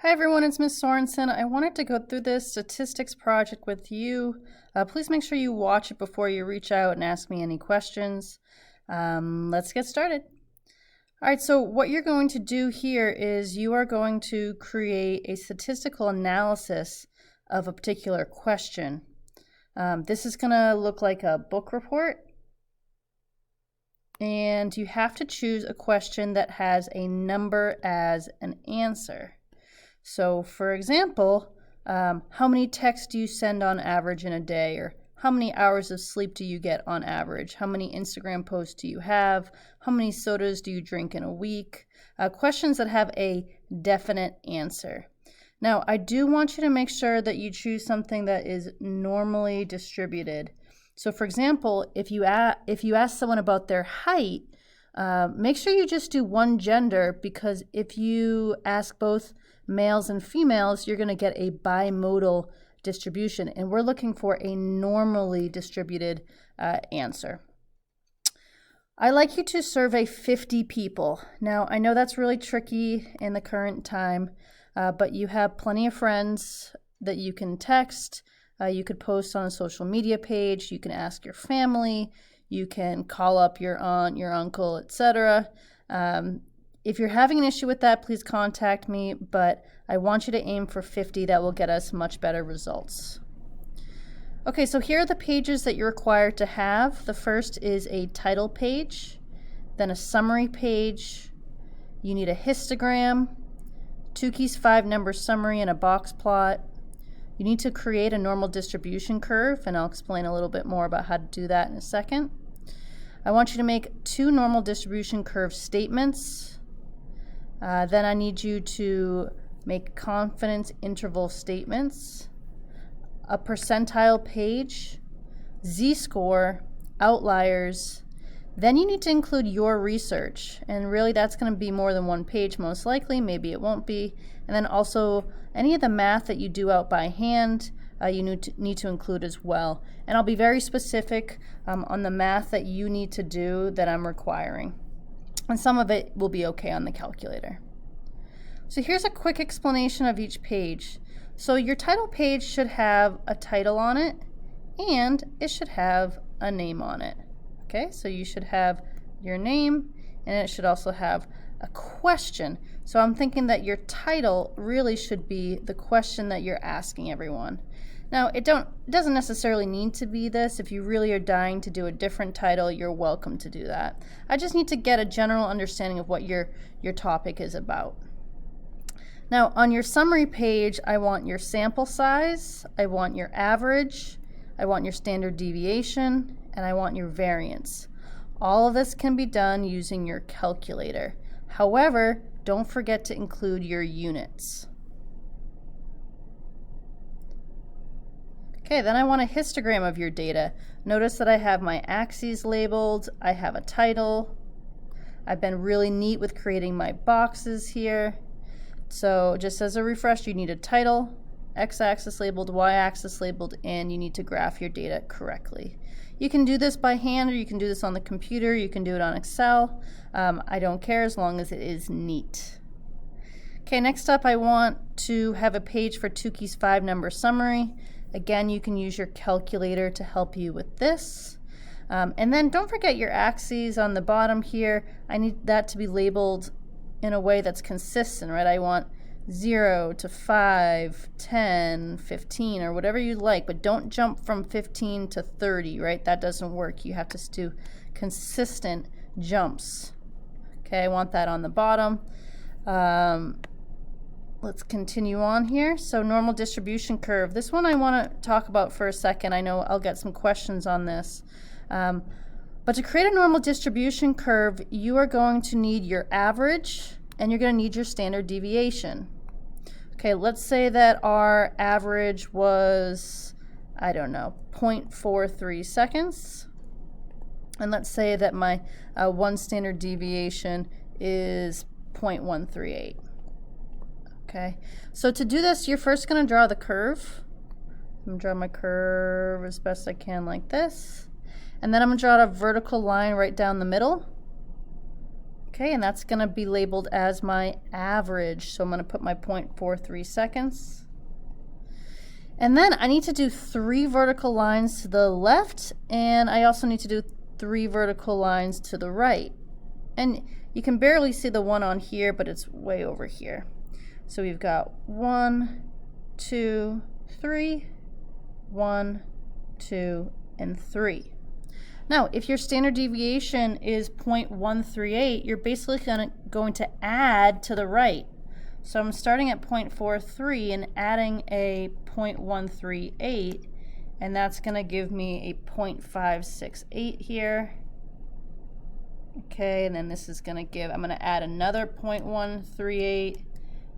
Hi everyone, it's Ms. Sorensen. I wanted to go through this statistics project with you. Please make sure you watch it before you reach out and ask me any questions. Let's get started. All right, so what you're going to do here is you are going to create a statistical analysis of a particular question. This is going to look like a book report. And you have to choose a question that has a number as an answer. So for example, how many texts do you send on average in a day? Or how many hours of sleep do you get on average? How many Instagram posts do you have? How many sodas do you drink in a week? Questions that have a definite answer. Now, I do want you to make sure that you choose something that is normally distributed. So for example, if you ask someone about their height, make sure you just do one gender, because if you ask both males and females, you're going to get a bimodal distribution, and we're looking for a normally distributed answer. I like you to survey 50 people. Now, I know that's really tricky in the current time, but you have plenty of friends that you can text. You could post on a social media page. You can ask your family. You can call up your aunt, your uncle, etc. If you're having an issue with that, please contact me, but I want you to aim for 50. That will get us much better results. Okay, so here are the pages that you're required to have. The first is a title page, then a summary page. You need a histogram, Tukey's 5-number summary, and a box plot. You need to create a normal distribution curve, and I'll explain a little bit more about how to do that in a second. I want you to make 2 normal distribution curve statements. Then I need you to make confidence interval statements, a percentile page, z-score, outliers. Then you need to include your research, and really that's going to be more than one page most likely, maybe it won't be. And then also any of the math that you do out by hand, you need to include as well. And I'll be very specific on the math that you need to do that I'm requiring. And some of it will be okay on the calculator. So here's a quick explanation of each page. So your title page should have a title on it, and it should have a name on it. Okay, so you should have your name, and it should also have a question. So I'm thinking that your title really should be the question that you're asking everyone. Now, it doesn't necessarily need to be this. If you really are dying to do a different title, you're welcome to do that. I just need to get a general understanding of what your topic is about. Now, on your summary page, I want your sample size, I want your average, I want your standard deviation, and I want your variance. All of this can be done using your calculator. However, don't forget to include your units. Okay, then I want a histogram of your data. Notice that I have my axes labeled, I have a title. I've been really neat with creating my boxes here. So just as a refresh, you need a title, x-axis labeled, y-axis labeled, and you need to graph your data correctly. You can do this by hand, or you can do this on the computer, you can do it on Excel. I don't care as long as it is neat. Okay, next up I want to have a page for Tukey's 5-number summary. Again, you can use your calculator to help you with this. And then don't forget your axes on the bottom here. I need that to be labeled in a way that's consistent, right? I want 0 to 5, 10, 15, or whatever you like, but don't jump from 15 to 30, right? That doesn't work. You have to do consistent jumps. Okay, I want that on the bottom. Let's continue on here. So normal distribution curve. This one I want to talk about for a second. I know I'll get some questions on this. But to create a normal distribution curve, you are going to need your average, and you're going to need your standard deviation. Okay, let's say that our average was, I don't know, 0.43 seconds. And let's say that my one standard deviation is 0.138. Okay, so to do this, you're first going to draw the curve. I'm going to draw my curve as best I can like this. And then I'm going to draw a vertical line right down the middle. Okay, and that's going to be labeled as my average. So I'm going to put my 0.43 seconds. And then I need to do 3 vertical lines to the left, and I also need to do 3 vertical lines to the right. And you can barely see the one on here, but it's way over here. So we've got 1, 2, 3, 1, 2, and 3. Now, if your standard deviation is 0.138, you're basically going to add to the right. So I'm starting at 0.43 and adding a 0.138, and that's going to give me a 0.568 here. Okay, and then this is going to give, I'm going to add another 0.138.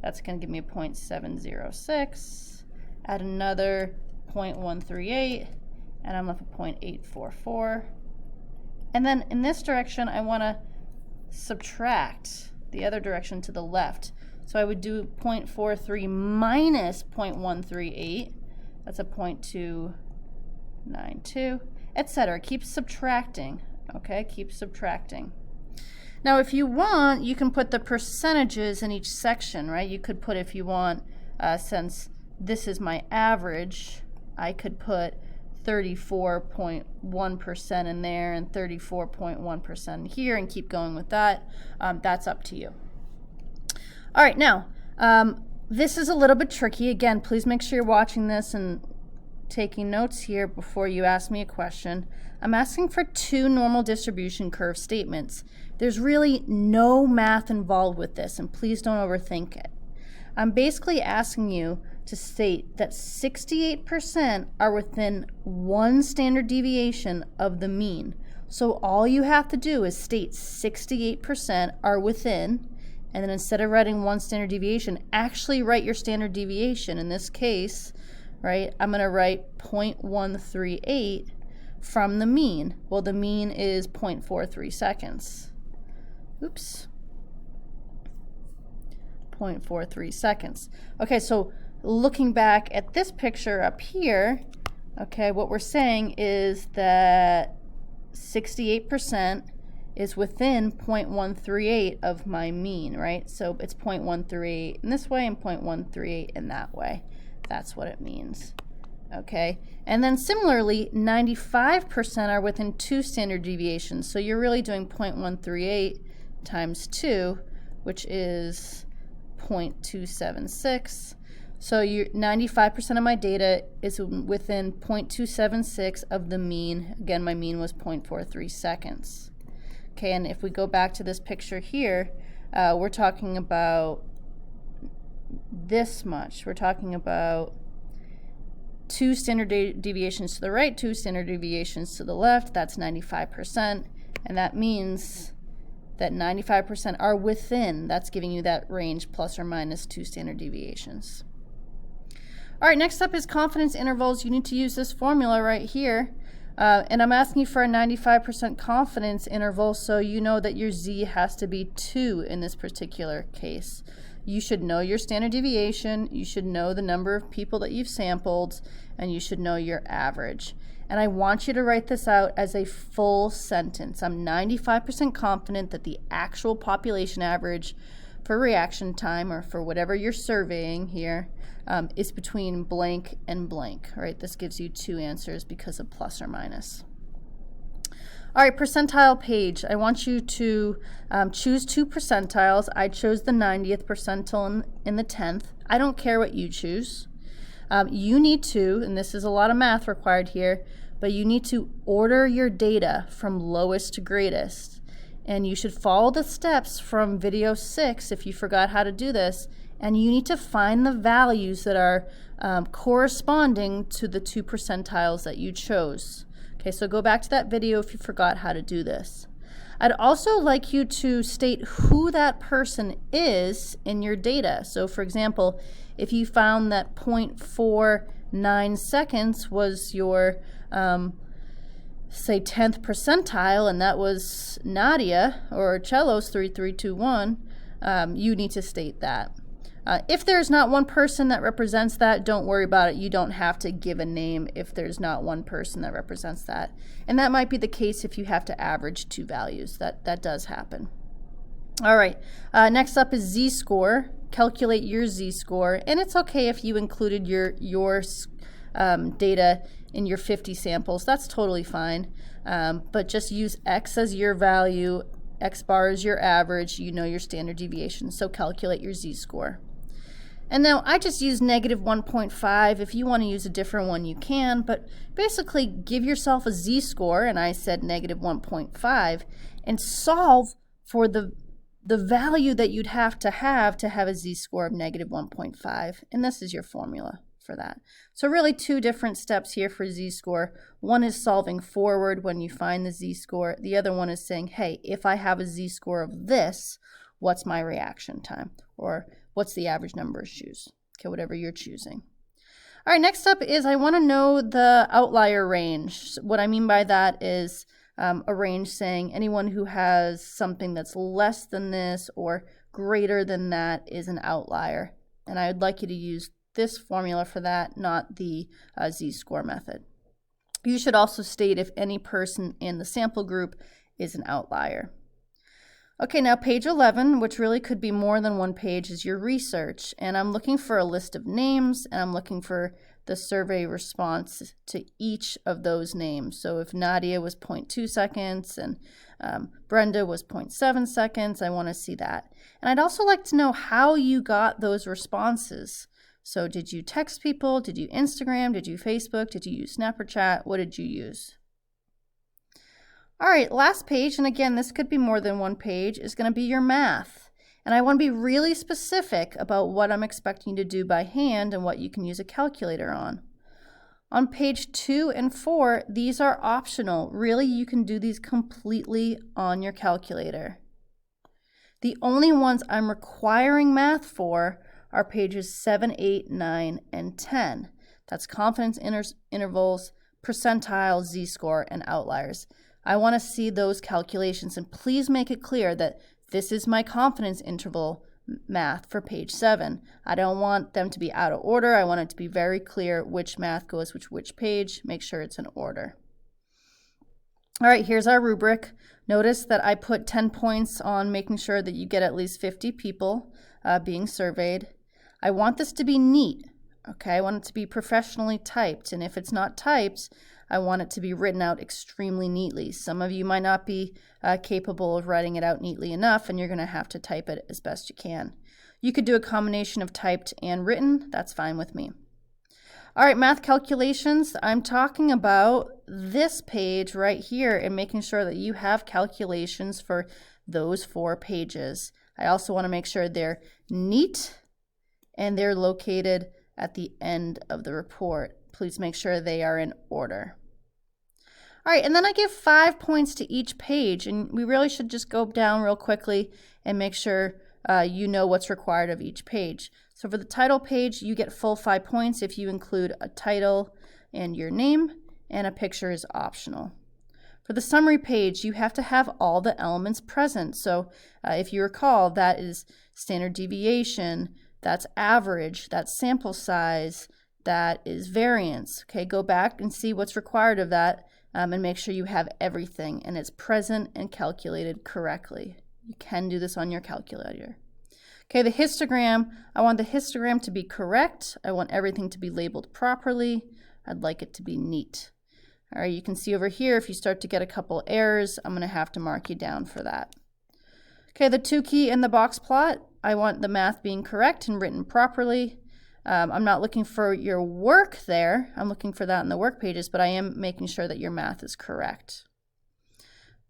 That's going to give me a 0.706. Add another 0.138, and I'm left with 0.844. And then in this direction, I want to subtract the other direction to the left. So I would do 0.43 minus 0.138. That's a 0.292, etc. Keep subtracting. Okay, keep subtracting. Now, if you want, you can put the percentages in each section, right? You could put, if you want, since this is my average, I could put 34.1% in there and 34.1% here and keep going with that. That's up to you. All right, now, this is a little bit tricky. Again, please make sure you're watching this and taking notes here before you ask me a question. I'm asking for 2 normal distribution curve statements. There's really no math involved with this, and please don't overthink it. I'm basically asking you to state that 68% are within 1 standard deviation of the mean. So all you have to do is state 68% are within, and then instead of writing 1 standard deviation, actually write your standard deviation. In this case, right, I'm going to write 0.138 from the mean. Well, the mean is 0.43 seconds. Oops. 0.43 seconds. Okay, so looking back at this picture up here, okay, what we're saying is that 68% is within 0.138 of my mean, right? So it's 0.138 in this way and 0.138 in that way. That's what it means. Okay, and then similarly, 95% are within 2 standard deviations. So you're really doing 0.138 times 2, which is 0.276. So 95% of my data is within 0.276 of the mean. Again, my mean was 0.43 seconds. Okay, and if we go back to this picture here, we're talking about this much. We're talking about 2 standard deviations to the right, 2 standard deviations to the left. That's 95%, and that means that 95% are within. That's giving you that range plus or minus 2 standard deviations. All right, next up is confidence intervals. You need to use this formula right here. And I'm asking you for a 95% confidence interval, so you know that your z has to be 2 in this particular case. You should know your standard deviation, you should know the number of people that you've sampled, and you should know your average. And I want you to write this out as a full sentence. I'm 95% confident that the actual population average for reaction time, or for whatever you're surveying here, is between blank and blank. All right, this gives you 2 answers because of plus or minus. All right, percentile page. I want you to choose 2 percentiles. I chose the 90th percentile and the 10th. I don't care what you choose. You need to, and this is a lot of math required here, but you need to order your data from lowest to greatest. And you should follow the steps from video 6 if you forgot how to do this. And you need to find the values that are corresponding to the 2 percentiles that you chose. Okay, so go back to that video if you forgot how to do this. I'd also like you to state who that person is in your data. So for example, if you found that 0.49 seconds was your, say, 10th percentile, and that was Nadia, or Cello's 3321, you need to state that. If there's not one person that represents that, don't worry about it. You don't have to give a name if there's not one person that represents that. And that might be the case if you have to average 2 values. That does happen. All right, next up is z-score. Calculate your z-score, and it's okay if you included your data in your 50 samples. That's totally fine, but just use x as your value, x bar is your average, you know your standard deviation, so calculate your z-score. And now I just use negative 1.5. If you want to use a different one, you can, but basically give yourself a z-score, and I said negative 1.5, and solve for the value that you'd have to have a z-score of negative 1.5, and this is your formula for that. So really two different steps here for z-score. One is solving forward when you find the z-score. The other one is saying, hey, if I have a z-score of this, what's my reaction time? Or what's the average number of shoes? Okay, whatever you're choosing. All right, next up is I want to know the outlier range. What I mean by that is a range saying anyone who has something that's less than this or greater than that is an outlier. And I would like you to use this formula for that, not the z-score method. You should also state if any person in the sample group is an outlier. Okay, now page 11, which really could be more than one page, is your research. And I'm looking for a list of names, and I'm looking for the survey response to each of those names. So if Nadia was 0.2 seconds and Brenda was 0.7 seconds, I want to see that. And I'd also like to know how you got those responses. So did you text people? Did you Instagram? Did you Facebook? Did you use Snapchat? What did you use? All right, last page, and again, this could be more than one page, is going to be your math. And I want to be really specific about what I'm expecting you to do by hand and what you can use a calculator on. On page 2 and 4, these are optional. Really, you can do these completely on your calculator. The only ones I'm requiring math for are pages 7, 8, 9, and 10. That's confidence intervals, percentiles, z-score, and outliers. I want to see those calculations, and please make it clear that this is my confidence interval math for page 7. I don't want them to be out of order. I want it to be very clear which math goes which page. Make sure it's in order. All right, here's our rubric. Notice that I put 10 points on making sure that you get at least 50 people being surveyed. I want this to be neat. Okay, I want it to be professionally typed, and if it's not typed, I want it to be written out extremely neatly. Some of you might not be capable of writing it out neatly enough, and you're going to have to type it as best you can. You could do a combination of typed and written. That's fine with me. All right, math calculations. I'm talking about this page right here and making sure that you have calculations for those 4 pages. I also want to make sure they're neat and they're located at the end of the report. Please make sure they are in order. All right, and then I give 5 points to each page, and we really should just go down real quickly and make sure you know what's required of each page. So for the title page, you get full 5 points if you include a title and your name, and a picture is optional. For the summary page, you have to have all the elements present. So if you recall, that is standard deviation, that's average, that's sample size, that is variance. Okay, go back and see what's required of that and make sure you have everything and it's present and calculated correctly. You can do this on your calculator. Okay, the histogram, I want the histogram to be correct. I want everything to be labeled properly. I'd like it to be neat. All right, you can see over here, if you start to get a couple errors, I'm going to have to mark you down for that. Okay, the 2 key and the box plot, I want the math being correct and written properly. I'm not looking for your work there. I'm looking for that in the work pages, but I am making sure that your math is correct.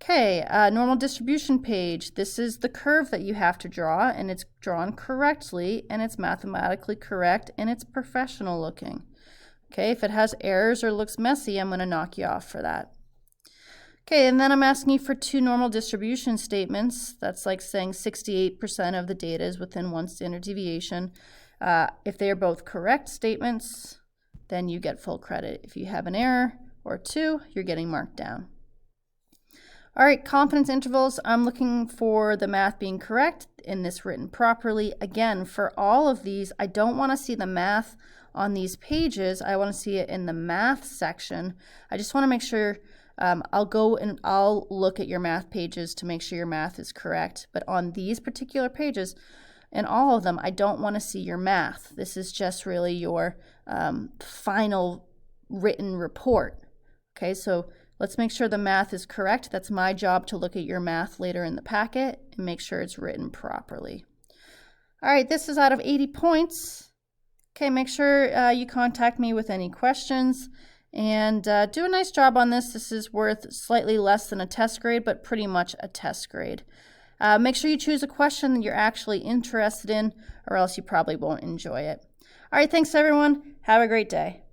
Okay, normal distribution page. This is the curve that you have to draw, and it's drawn correctly, and it's mathematically correct, and it's professional looking. Okay, if it has errors or looks messy, I'm going to knock you off for that. Okay, and then I'm asking you for 2 normal distribution statements. That's like saying 68% of the data is within 1 standard deviation. If they are both correct statements, then you get full credit. If you have an error or 2, you're getting marked down. All right, confidence intervals. I'm looking for the math being correct and this written properly. Again, for all of these, I don't want to see the math on these pages. I want to see it in the math section. I just want to make sure I'll go and I'll look at your math pages to make sure your math is correct. But on these particular pages, and all of them, I don't want to see your math. This is just really your final written report. Okay, so let's make sure the math is correct. That's my job, to look at your math later in the packet and make sure it's written properly. All right, this is out of 80 points. Okay, make sure you contact me with any questions, and do a nice job on this. This is worth slightly less than a test grade, but pretty much a test grade. Make sure you choose a question that you're actually interested in, or else you probably won't enjoy it. All right, thanks everyone. Have a great day.